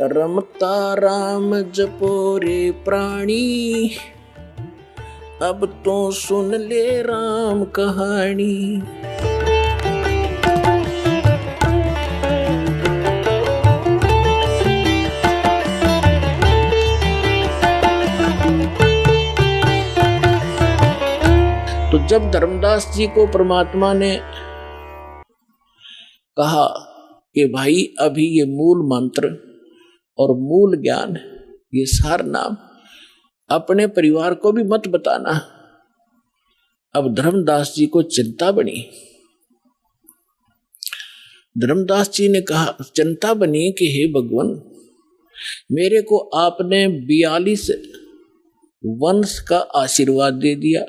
रमता राम जपो रे प्राणी, अब तो सुन ले राम कहानी। तो जब धर्मदास जी को परमात्मा ने कहा कि भाई अभी ये मूल मंत्र और मूल ज्ञान, ये सार नाम अपने परिवार को भी मत बताना। अब धर्मदास जी को चिंता बनी। धर्मदास जी ने कहा, चिंता बनी कि हे भगवान, मेरे को आपने 42 वंश का आशीर्वाद दे दिया,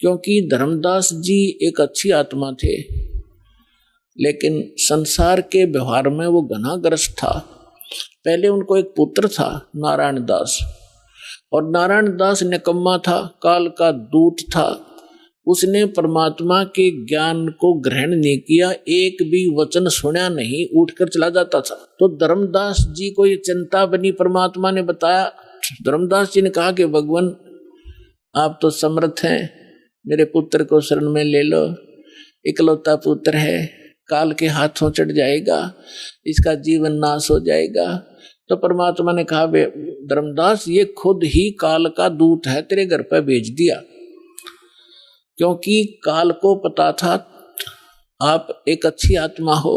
क्योंकि धर्मदास जी एक अच्छी आत्मा थे, लेकिन संसार के व्यवहार में वो घना ग्रस्त था। पहले उनको एक पुत्र था नारायण दास, और नारायण दास निकम्मा था, काल का दूत था। उसने परमात्मा के ज्ञान को ग्रहण नहीं किया, एक भी वचन सुना नहीं, उठकर चला जाता था। तो धर्मदास जी को ये चिंता बनी। परमात्मा ने बताया, धर्मदास जी ने कहा कि भगवान आप तो समर्थ हैं, मेरे पुत्र को शरण में ले लो, इकलौता पुत्र है, काल के हाथों चढ़ जाएगा, इसका जीवन नाश हो जाएगा। तो परमात्मा ने कहा, धर्मदास ये खुद ही काल का दूत है, तेरे घर पर भेज दिया, क्योंकि काल को पता था आप एक अच्छी आत्मा हो,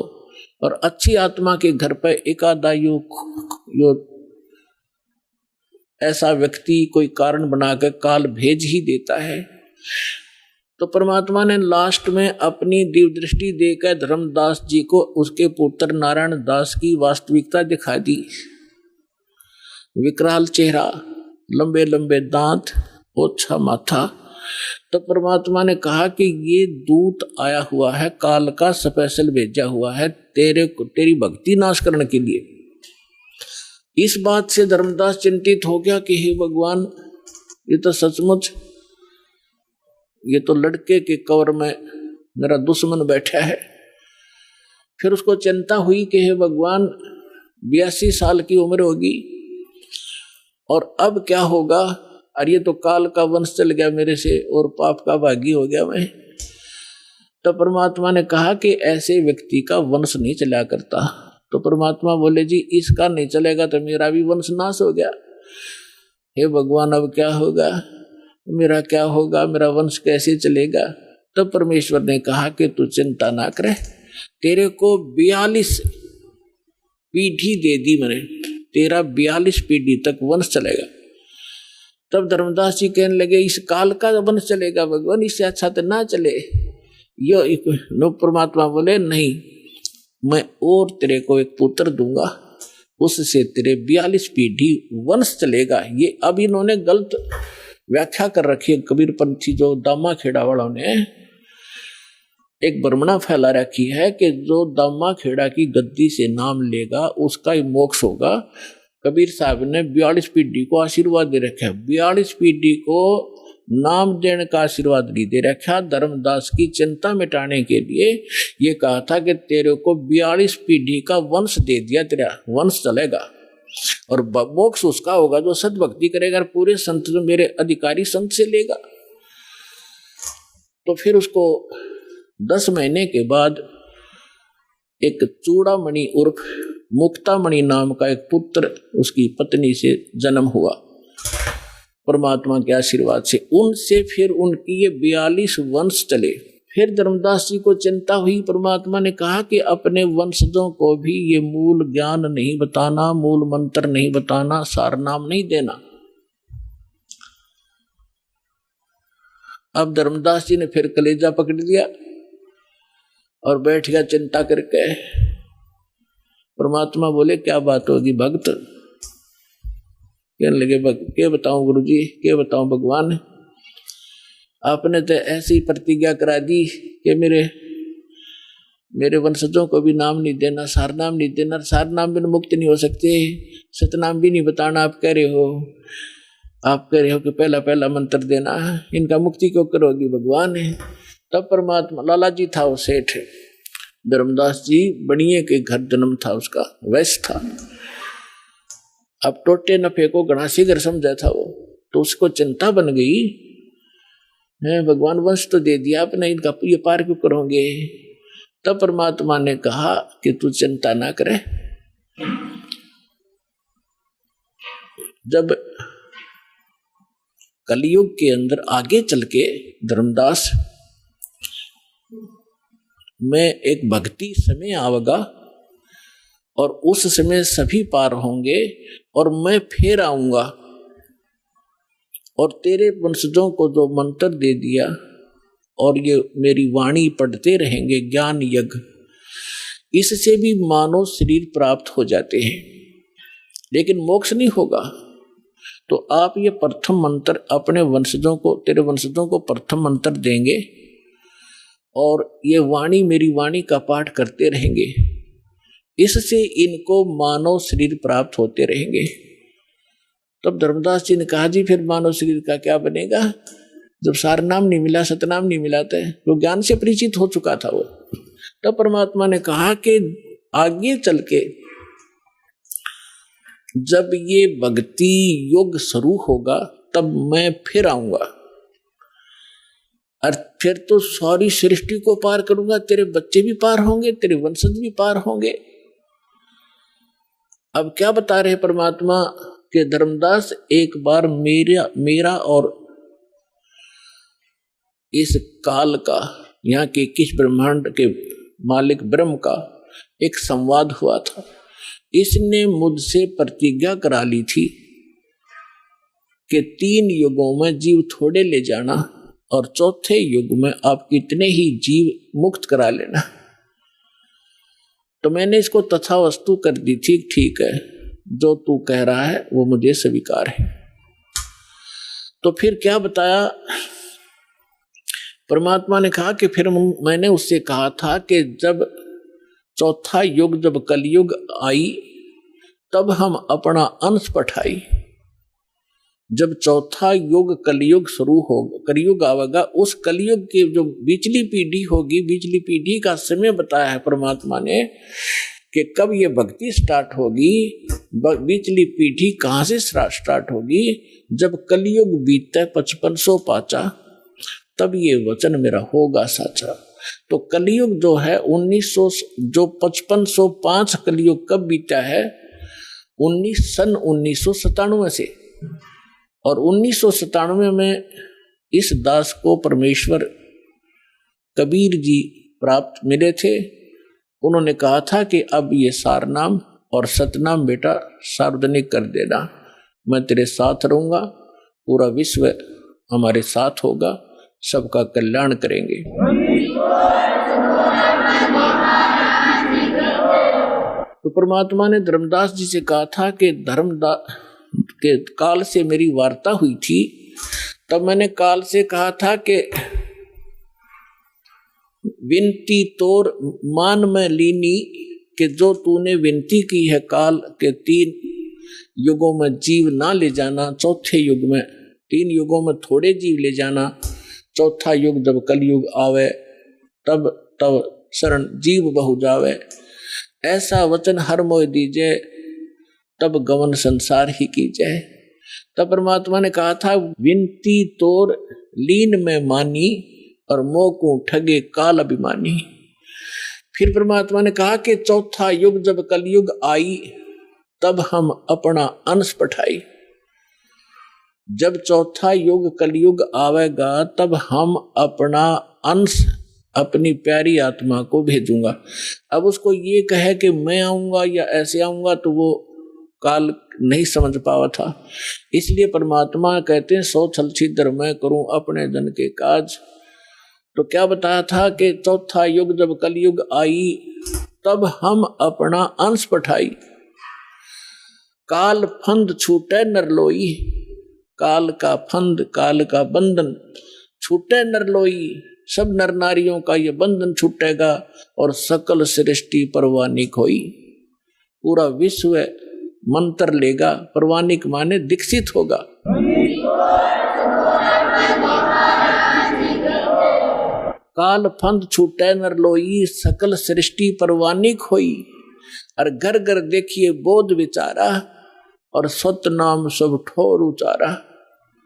और अच्छी आत्मा के घर पर एकादा यो ऐसा व्यक्ति कोई कारण बनाकर काल भेज ही देता है। तो परमात्मा ने लास्ट में अपनी दिव्य दृष्टि देकर धर्मदास जी को उसके पुत्र नारायण दास की वास्तविकता दिखा दी। विकराल चेहरा, लंबे लंबे दांत, ओछा माथा। तो परमात्मा ने कहा कि ये दूत आया हुआ है, काल का स्पेशल भेजा हुआ है तेरी भक्ति नाश करने के लिए। इस बात से धर्मदास चिंतित हो गया कि हे भगवान, ये तो सचमुच, ये तो लड़के के कवर में मेरा दुश्मन बैठा है। फिर उसको चिंता हुई कि हे भगवान, 82 साल की उम्र होगी और अब क्या होगा, अरे ये तो काल का वंश चल गया मेरे से और पाप का भागी हो गया मैं। तो परमात्मा ने कहा कि ऐसे व्यक्ति का वंश नहीं चला करता। तो परमात्मा बोले, जी इसका नहीं चलेगा तो मेरा भी वंश नाश हो गया। हे भगवान, अब क्या होगा, मेरा क्या होगा, मेरा वंश कैसे चलेगा। तो परमेश्वर ने कहा कि तू चिंता ना करे, तेरे को 42 पीढ़ी दे दी मैंने, तेरा 42 पीढ़ी तक वंश चलेगा। तब धर्मदास जी कहने लगे, इस काल का वंश चलेगा भगवान, इससे अच्छा तो ना चले। यो परमात्मा बोले, नहीं, मैं और तेरे को एक पुत्र दूंगा, उससे तेरे 42 पीढ़ी वंश चलेगा। ये अब इन्होंने गलत व्याख्या कर रखी है। कबीर पंथी जो दामा खेड़ा वालों ने एक भ्रमणा फैला रखी है कि जो दामा खेड़ा की गद्दी से नाम लेगा उसका ही मोक्ष होगा। कबीर साहब ने 42 पीढ़ी को आशीर्वाद दे रखा है, 42 पीढ़ी को नाम देने का आशीर्वाद नहीं दे रखा। धर्मदास की चिंता मिटाने के लिए ये कहा था कि तेरे को 42 पीढ़ी का वंश दे दिया, तेरा वंश चलेगा और मोक्ष उसका होगा जो सद्भक्ति करेगा, पूरे संत जो मेरे अधिकारी संत से लेगा। तो फिर उसको 10 महीने के बाद एक चूड़ामणि उर्फ मुक्तामणि नाम का एक पुत्र उसकी पत्नी से जन्म हुआ परमात्मा के आशीर्वाद से। उनसे फिर उनकी ये 42 वंश चले। फिर धर्मदास जी को चिंता हुई। परमात्मा ने कहा कि अपने वंशजों को भी ये मूल ज्ञान नहीं बताना, मूल मंत्र नहीं बताना, सार नाम नहीं देना। अब धर्मदास जी ने फिर कलेजा पकड़ लिया और बैठ गया चिंता करके। परमात्मा बोले, क्या बात होगी भक्त? कहने लगे, क्या बताऊं गुरु जी, क्या बताऊं भगवान, आपने तो ऐसी प्रतिज्ञा करा दी कि मेरे वंशजों को भी नाम नहीं देना, सार नाम नहीं देना, सार नाम बिना मुक्त नहीं हो सकते, सतनाम भी नहीं बताना। आप कह रहे हो कि पहला पहला मंत्र देना, इनका मुक्ति क्यों करोगी भगवान? तब परमात्मा, लाला जी था वो सेठ, धर्मदास जी बनिए के घर जन्म था उसका, वैश्य था। अब टोटे न फेंको घना शीघ्र समझा था वो, तो उसको चिंता बन गई है, भगवान वंश तो दे दिया आपने, इनका ये पार क्यों करोगे। तब परमात्मा ने कहा कि तू चिंता ना करे। जब कलयुग के अंदर आगे चल के धर्मदास में एक भक्ति समय आवेगा और उस समय सभी पार होंगे और मैं फिर आऊंगा और तेरे वंशजों को जो मंत्र दे दिया और ये मेरी वाणी पढ़ते रहेंगे ज्ञान यज्ञ, इससे भी मानव शरीर प्राप्त हो जाते हैं, लेकिन मोक्ष नहीं होगा। तो आप ये प्रथम मंत्र अपने वंशजों को, तेरे वंशजों को प्रथम मंत्र देंगे और ये वाणी मेरी वाणी का पाठ करते रहेंगे, इससे इनको मानव शरीर प्राप्त होते रहेंगे। तब धर्मदास जी ने कहा जी फिर मानव शरीर का क्या बनेगा, जब सार नाम नहीं मिला, सतनाम नहीं मिला, तो ज्ञान से परिचित हो चुका था वो। तब परमात्मा ने कहा कि आगे चल के जब ये भक्ति योग शुरू होगा तब मैं फिर आऊंगा और फिर तो सारी सृष्टि को पार करूंगा, तेरे बच्चे भी पार होंगे, तेरे वंशज भी पार होंगे। अब क्या बता रहे परमात्मा के धर्मदास, एक बार मेरा और इस काल का, यहाँ के किस ब्रह्मांड के मालिक ब्रह्म का एक संवाद हुआ था। इसने मुझसे प्रतिज्ञा करा ली थी कि 3 युगों में जीव थोड़े ले जाना और चौथे युग में आप कितने ही जीव मुक्त करा लेना। तो मैंने इसको तथा वस्तु कर दी थी, ठीक है जो तू कह रहा है वो मुझे स्वीकार है। तो फिर क्या बताया परमात्मा ने कहा कि फिर मैंने उससे कहा था कि जब चौथा युग, जब कलयुग आई तब हम अपना अंश पठाई। जब चौथा युग कलयुग शुरू होगा, कलयुग आवेगा, उस कलयुग की जो बिचली पीढ़ी होगी, बिचली पीढ़ी का समय बताया है परमात्मा ने कि कब ये भक्ति स्टार्ट होगी। बिचली पीढ़ी कहाँ से स्टार्ट होगी, जब कलयुग बीते 5500 पाचा, तब ये वचन मेरा होगा साचा। तो कलयुग जो है 1900, जो 5505 कलयुग कब बीता है, सन 1997 से। और 1997 में इस दास को परमेश्वर कबीर जी प्राप्त मिले थे। उन्होंने कहा था कि अब ये सारनाम और सतनाम बेटा सार्वजनिक कर देना, मैं तेरे साथ रहूंगा, पूरा विश्व हमारे साथ होगा, सबका कल्याण करेंगे। तो परमात्मा ने धर्मदास जी से कहा था कि के काल से मेरी वार्ता हुई थी, तब मैंने काल से कहा था कि विनती तोर मान में लीनी, कि जो तूने विनती की है काल के 3 युगों में जीव ना ले जाना, चौथे युग में 3 युगों में थोड़े जीव ले जाना, चौथा युग जब कलयुग आवे तब शरण जीव बहु जावे, ऐसा वचन हर मोह दीजे, तब गमन संसार ही की जाए। तब परमात्मा ने कहा था विनती तोर लीन में मानी और मोह को ठगे काल अभिमानी। फिर परमात्मा ने कहा कि चौथा युग जब कलयुग आई तब हम अपना अंश पठाई। जब चौथा युग कलयुग आवेगा तब हम अपना अंश, अपनी प्यारी आत्मा को भेजूंगा। अब उसको ये कहे कि मैं आऊंगा या ऐसे आऊंगा, तो वो काल नहीं समझ पावा था। इसलिए परमात्मा कहते हैं 100 छल छिद्र मैं करूं अपने जन के काज। तो क्या बताया था कि चौथा युग जब कलयुग आई तब हम अपना अंश पठाई। काल फंद छूटे नरलोई, काल का फंद, काल का बंधन छूटे नरलोई, सब नर नारियों का ये बंधन छूटेगा और सकल सृष्टि परवानिक होई। पूरा विश्व मंत्र लेगा, परवानिक माने दीक्षित होगा। काल फंद छूटे नरलोई, सकल सृष्टि परवानिक होई। और घर घर देखिए बोध विचारा और सतनाम सब ठोर उचारा।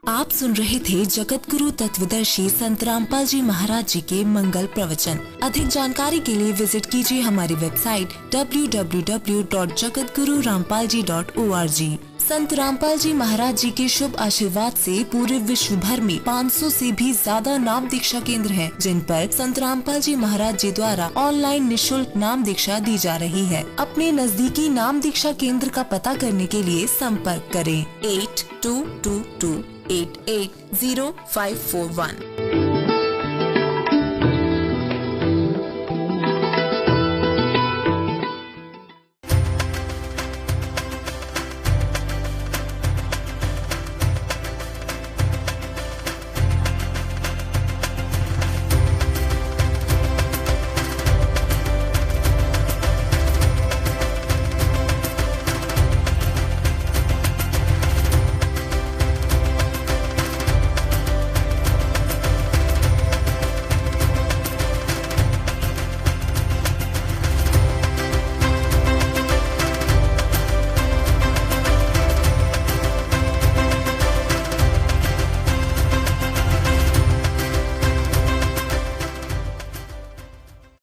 आप सुन रहे थे जगत गुरु तत्वदर्शी संत रामपाल जी महाराज जी के मंगल प्रवचन। अधिक जानकारी के लिए विजिट कीजिए हमारी वेबसाइट www.jagatgururampalji.org। संत रामपाल जी महाराज जी के शुभ आशीर्वाद से पूरे विश्व भर में 500 से भी ज्यादा नाम दीक्षा केंद्र हैं, जिन पर संत रामपाल जी महाराज जी द्वारा ऑनलाइन निशुल्क नाम दीक्षा दी जा रही है। अपने नजदीकी नाम दीक्षा केंद्र का पता करने के लिए संपर्क करें 8222880541।